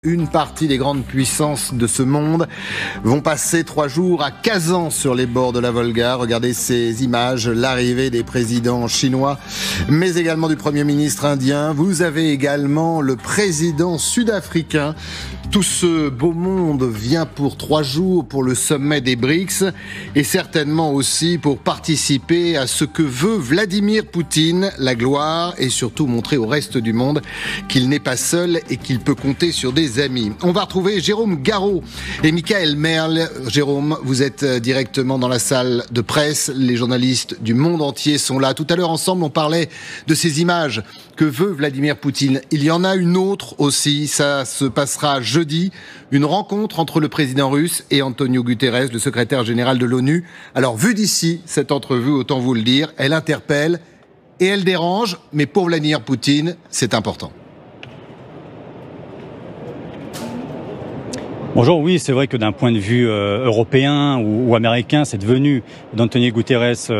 Une partie des grandes puissances de ce monde vont passer 3 jours à Kazan sur les bords de la Volga. Regardez ces images, l'arrivée des présidents chinois, mais également du Premier ministre indien. Vous avez également le président sud-africain. Tout ce beau monde vient pour 3 jours pour le sommet des BRICS et certainement aussi pour participer à ce que veut Vladimir Poutine, la gloire, et surtout montrer au reste du monde qu'il n'est pas seul et qu'il peut compter sur des amis. On va retrouver Jérôme Garraud et Michael Merle. Jérôme, vous êtes directement dans la salle de presse. Les journalistes du monde entier sont là. Tout à l'heure, ensemble, on parlait de ces images que veut Vladimir Poutine. Il y en a une autre aussi. Ça se passera jeudi. Une rencontre entre le président russe et Antonio Guterres, le secrétaire général de l'ONU. Alors, vu d'ici, cette entrevue, autant vous le dire, elle interpelle et elle dérange. Mais pour Vladimir Poutine, c'est important. Bonjour, oui, c'est vrai que d'un point de vue européen ou américain, cette venue d'Antonio Guterres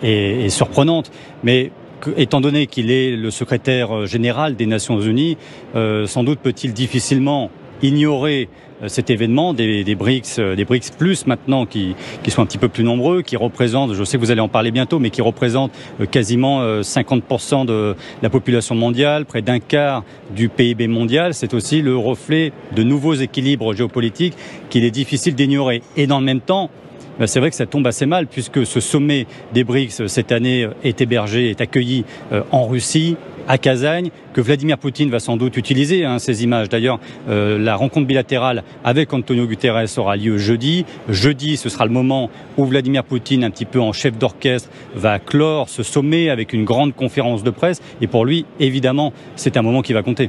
est surprenante, mais étant donné qu'il est le secrétaire général des Nations Unies, sans doute peut-il difficilement ignorer cet événement des BRICS plus maintenant qui sont un petit peu plus nombreux, qui représentent, je sais que vous allez en parler bientôt, mais qui représentent quasiment 50% de la population mondiale, près d'un quart du PIB mondial. C'est aussi le reflet de nouveaux équilibres géopolitiques qu'il est difficile d'ignorer. Et dans le même temps, c'est vrai que ça tombe assez mal puisque ce sommet des BRICS cette année est accueilli en Russie, à Kazan, que Vladimir Poutine va sans doute utiliser ces images. D'ailleurs, la rencontre bilatérale avec Antonio Guterres aura lieu jeudi. Jeudi, ce sera le moment où Vladimir Poutine, un petit peu en chef d'orchestre, va clore ce sommet avec une grande conférence de presse. Et pour lui, évidemment, c'est un moment qui va compter.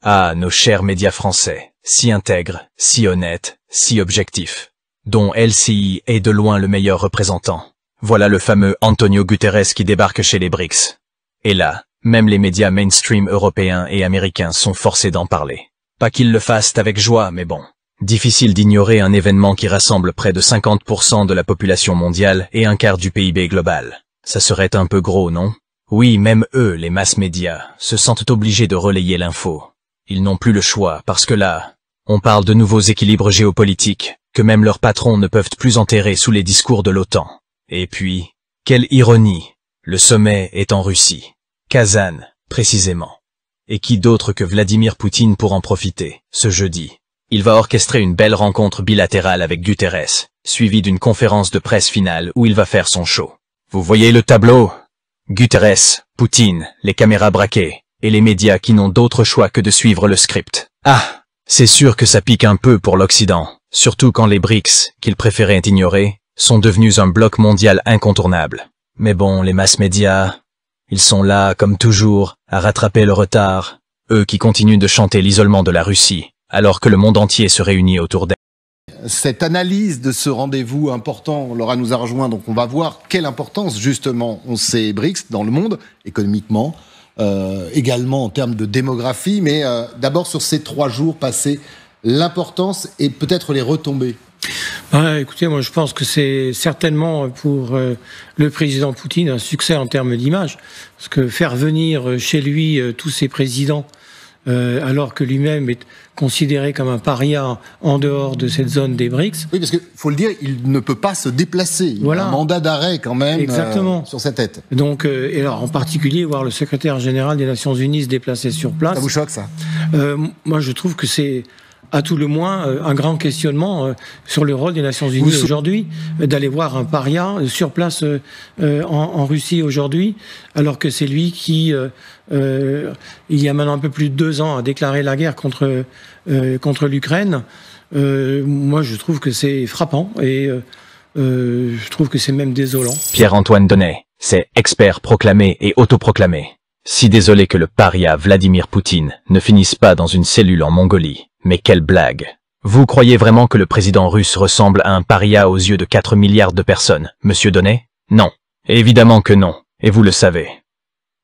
Ah, nos chers médias français, si intègres, si honnêtes, si objectifs, dont LCI est de loin le meilleur représentant. Voilà le fameux Antonio Guterres qui débarque chez les BRICS. Et là, même les médias mainstream européens et américains sont forcés d'en parler. Pas qu'ils le fassent avec joie, mais bon. Difficile d'ignorer un événement qui rassemble près de 50% de la population mondiale et un quart du PIB global. Ça serait un peu gros, non? Oui, même eux, les masses médias, se sentent obligés de relayer l'info. Ils n'ont plus le choix, parce que là, on parle de nouveaux équilibres géopolitiques, que même leurs patrons ne peuvent plus enterrer sous les discours de l'OTAN. Et puis, quelle ironie, le sommet est en Russie. Kazan, précisément. Et qui d'autre que Vladimir Poutine pour en profiter, ce jeudi? Il va orchestrer une belle rencontre bilatérale avec Guterres, suivie d'une conférence de presse finale où il va faire son show. Vous voyez le tableau? Guterres, Poutine, les caméras braquées, et les médias qui n'ont d'autre choix que de suivre le script. Ah, c'est sûr que ça pique un peu pour l'Occident, surtout quand les BRICS, qu'ils préféraient ignorer, sont devenus un bloc mondial incontournable. Mais bon, les masses médias, ils sont là, comme toujours, à rattraper le retard, eux qui continuent de chanter l'isolement de la Russie, alors que le monde entier se réunit autour d'elle. Cette analyse de ce rendez-vous important, Laura nous a rejoint, donc on va voir quelle importance justement ont ces BRICS dans le monde, économiquement, également en termes de démographie, mais d'abord sur ces 3 jours passés, l'importance et peut-être les retombées. Écoutez, moi je pense que c'est certainement pour le président Poutine un succès en termes d'image, parce que faire venir chez lui tous ces présidents, alors que lui-même est considéré comme un paria en dehors de cette zone des BRICS. Oui, parce qu'il faut le dire, il ne peut pas se déplacer. Il a un mandat d'arrêt quand même sur sa tête. Donc, et alors en particulier, voir le secrétaire général des Nations Unies se déplacer sur place. Ça vous choque, ça? Moi, je trouve que c'est à tout le moins un grand questionnement sur le rôle des Nations Unies aujourd'hui, d'aller voir un paria sur place en Russie aujourd'hui, alors que c'est lui qui, il y a maintenant un peu plus de 2 ans, a déclaré la guerre contre l'Ukraine. Moi, je trouve que c'est frappant et je trouve que c'est même désolant. Pierre-Antoine Donnet, c'est expert proclamé et autoproclamé. Si désolé que le paria Vladimir Poutine ne finisse pas dans une cellule en Mongolie. Mais quelle blague! Vous croyez vraiment que le président russe ressemble à un paria aux yeux de 4 milliards de personnes, monsieur Donnet? Non. Évidemment que non, et vous le savez.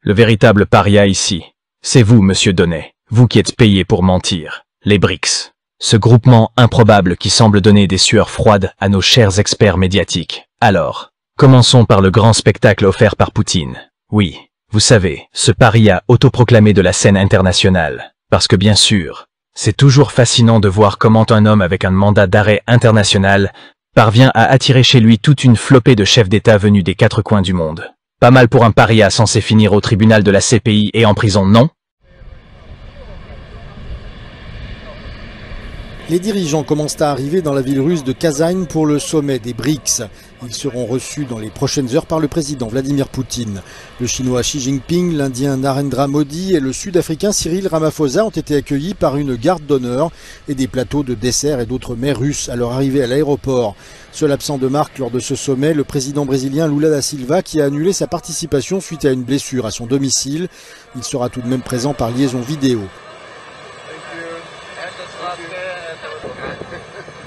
Le véritable paria ici, c'est vous, monsieur Donnet, vous qui êtes payé pour mentir, les BRICS. Ce groupement improbable qui semble donner des sueurs froides à nos chers experts médiatiques. Alors, commençons par le grand spectacle offert par Poutine. Oui, vous savez, ce paria autoproclamé de la scène internationale. Parce que bien sûr, C'est toujours fascinant de voir comment un homme avec un mandat d'arrêt international parvient à attirer chez lui toute une flopée de chefs d'État venus des quatre coins du monde. Pas mal pour un paria censé finir au tribunal de la CPI et en prison, non? Les dirigeants commencent à arriver dans la ville russe de Kazan pour le sommet des BRICS. Ils seront reçus dans les prochaines heures par le président Vladimir Poutine. Le chinois Xi Jinping, l'indien Narendra Modi et le sud-africain Cyril Ramaphosa ont été accueillis par une garde d'honneur et des plateaux de desserts et d'autres mets russes à leur arrivée à l'aéroport. Seul absent de marque lors de ce sommet, le président brésilien Lula da Silva qui a annulé sa participation suite à une blessure à son domicile. Il sera tout de même présent par liaison vidéo.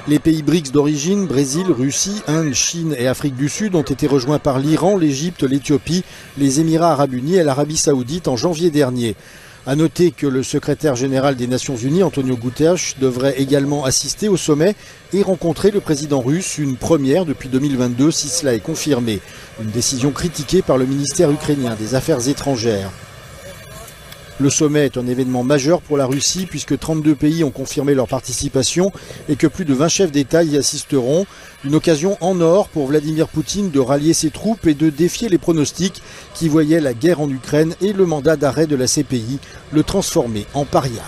Les pays BRICS d'origine, Brésil, Russie, Inde, Chine et Afrique du Sud ont été rejoints par l'Iran, l'Égypte, l'Éthiopie, les Émirats arabes unis et l'Arabie saoudite en janvier dernier. A noter que le secrétaire général des Nations unies, Antonio Guterres, devrait également assister au sommet et rencontrer le président russe, une première depuis 2022 si cela est confirmé. Une décision critiquée par le ministère ukrainien des Affaires étrangères. Le sommet est un événement majeur pour la Russie puisque 32 pays ont confirmé leur participation et que plus de 20 chefs d'État y assisteront. Une occasion en or pour Vladimir Poutine de rallier ses troupes et de défier les pronostics qui voyaient la guerre en Ukraine et le mandat d'arrêt de la CPI le transformer en paria.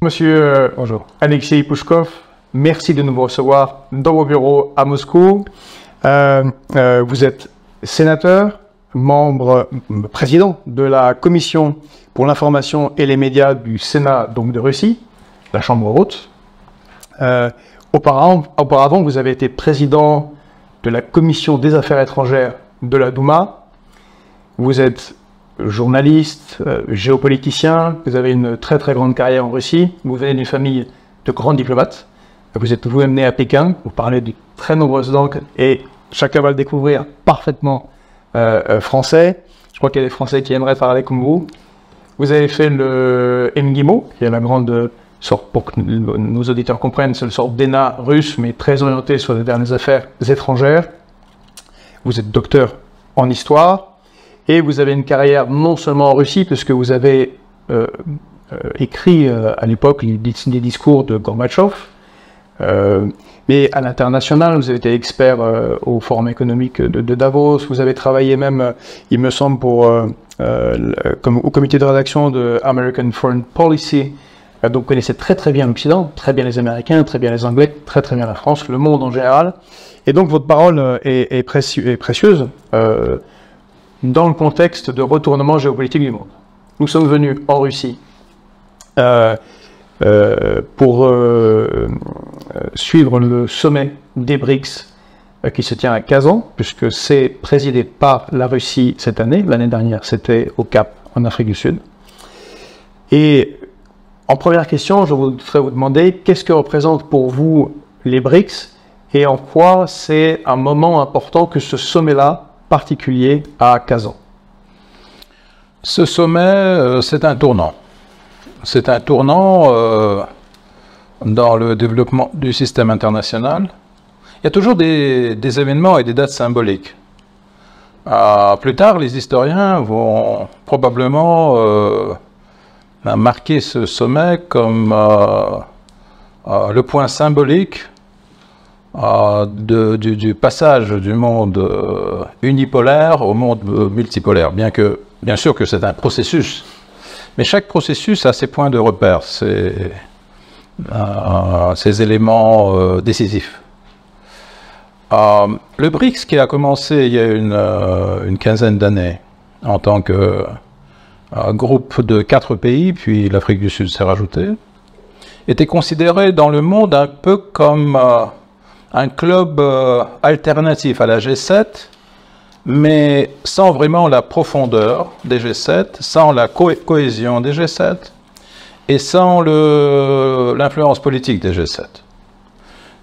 Monsieur bonjour. Alexei Pouchkov, merci de nous recevoir dans vos bureaux à Moscou. Vous êtes sénateur, membre, président de la Commission pour l'information et les médias du Sénat, donc de Russie, la Chambre haute. Auparavant, vous avez été président de la Commission des affaires étrangères de la Douma. Vous êtes journaliste, géopoliticien, vous avez une très très grande carrière en Russie, vous venez d'une famille de grands diplomates, vous êtes vous-même né à Pékin, vous parlez de très nombreuses langues et chacun va le découvrir parfaitement français. Je crois qu'il y a des Français qui aimeraient parler comme vous. Vous avez fait le MGIMO, qui est la grande sorte, pour que nos auditeurs comprennent, c'est une sorte d'ENA russe, mais très orienté sur les dernières affaires étrangères. Vous êtes docteur en histoire, et vous avez une carrière non seulement en Russie, puisque vous avez écrit à l'époque des discours de Gorbatchev, mais à l'international, vous avez été expert au Forum économique de Davos, vous avez travaillé même, il me semble, comme au comité de rédaction de American Foreign Policy, donc vous connaissez très très bien l'Occident, très bien les Américains, très bien les Anglais, très très bien la France, le monde en général, et donc votre parole est précieuse dans le contexte de retournement géopolitique du monde. Nous sommes venus en Russie pour suivre le sommet des BRICS qui se tient à Kazan, puisque c'est présidé par la Russie cette année. L'année dernière, c'était au Cap, en Afrique du Sud. Et en première question, je voudrais vous demander qu'est-ce que représentent pour vous les BRICS et en quoi c'est un moment important que ce sommet-là particulier à Kazan. Ce sommet, c'est un tournant. C'est un tournant dans le développement du système international. Il y a toujours des événements et des dates symboliques. Plus tard, les historiens vont probablement marquer ce sommet comme le point symbolique du passage du monde unipolaire au monde multipolaire, bien sûr que c'est un processus, mais chaque processus a ses points de repère, ses éléments décisifs. Le BRICS, qui a commencé il y a une quinzaine d'années en tant que groupe de 4 pays, puis l'Afrique du Sud s'est rajoutée, était considéré dans le monde un peu comme un club alternatif à la G7, mais sans vraiment la profondeur des G7, sans la cohésion des G7 et sans l'influence politique des G7.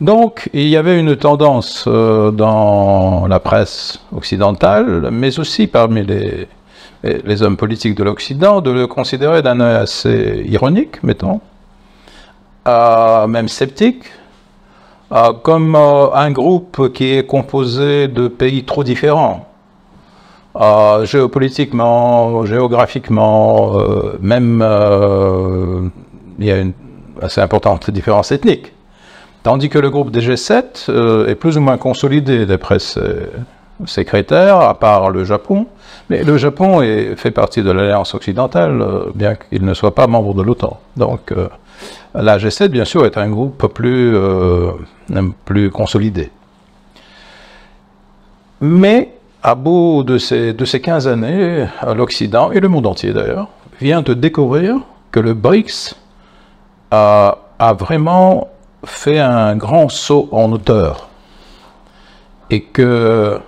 Donc, il y avait une tendance dans la presse occidentale, mais aussi parmi les hommes politiques de l'Occident, de le considérer d'un œil assez ironique, mettons, même sceptique, comme un groupe qui est composé de pays trop différents, géopolitiquement, géographiquement, même il y a une assez importante différence ethnique. Tandis que le groupe des G7 est plus ou moins consolidé d'après ses critères, à part le Japon. Mais le Japon fait partie de l'Alliance occidentale, bien qu'il ne soit pas membre de l'OTAN. Donc la G7, bien sûr, est un groupe plus consolidé. Mais à bout de ces 15 années, l'Occident, et le monde entier d'ailleurs, vient de découvrir que le BRICS a vraiment fait un grand saut en hauteur. Et que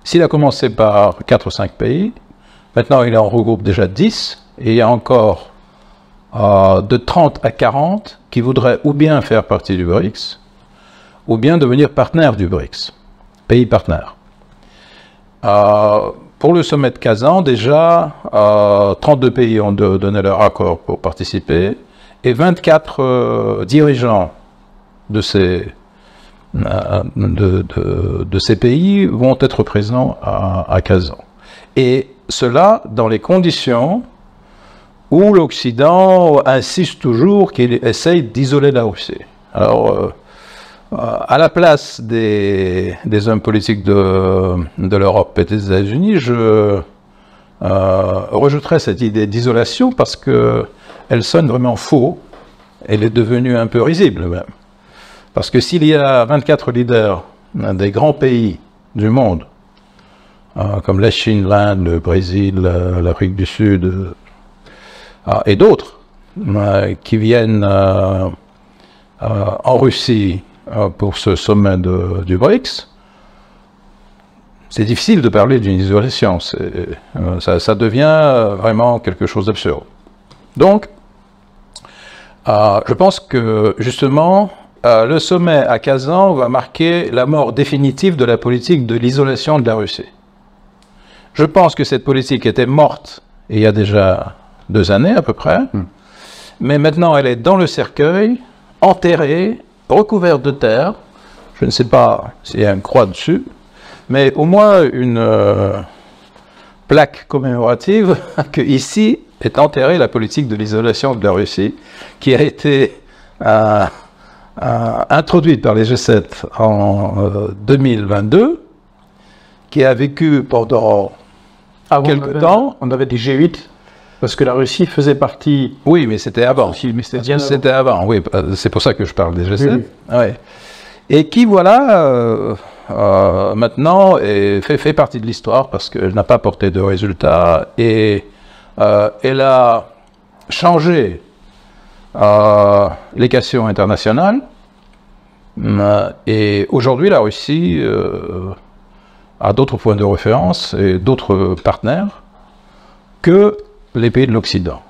s'il a commencé par 4 ou 5 pays, maintenant il en regroupe déjà 10, et il y a encore de 30 à 40 qui voudraient ou bien faire partie du BRICS, ou bien devenir partenaires du BRICS, pays partenaires. Pour le sommet de Kazan, déjà, 32 pays ont donné leur accord pour participer, et 24 dirigeants de ces pays vont être présents à Kazan. Et cela dans les conditions où l'Occident insiste toujours qu'il essaye d'isoler la Russie. Alors, à la place des hommes politiques de l'Europe et des États-Unis, je rejetterai cette idée d'isolation parce qu'elle sonne vraiment faux. Elle est devenue un peu risible même. Parce que s'il y a 24 leaders des grands pays du monde, comme la Chine, l'Inde, le Brésil, l'Afrique du Sud, et d'autres, qui viennent en Russie pour ce sommet du BRICS, c'est difficile de parler d'une isolation. Ça devient vraiment quelque chose d'absurde. Donc, je pense que, justement, le sommet à Kazan va marquer la mort définitive de la politique de l'isolation de la Russie. Je pense que cette politique était morte il y a déjà 2 années à peu près, mais maintenant elle est dans le cercueil, enterrée, recouverte de terre. Je ne sais pas s'il y a une croix dessus, mais au moins une plaque commémorative que ici est enterrée la politique de l'isolation de la Russie, qui a été introduite par les G7 en 2022, qui a vécu pendant quelques temps. On avait des G8, parce que la Russie faisait partie... Oui, mais c'était avant. C'était avant, oui. C'est pour ça que je parle des G7. Oui. Ouais. Et qui, voilà, maintenant fait partie de l'histoire, parce qu'elle n'a pas porté de résultats, et elle a changé l'équation internationale, et aujourd'hui la Russie a d'autres points de référence et d'autres partenaires que les pays de l'Occident.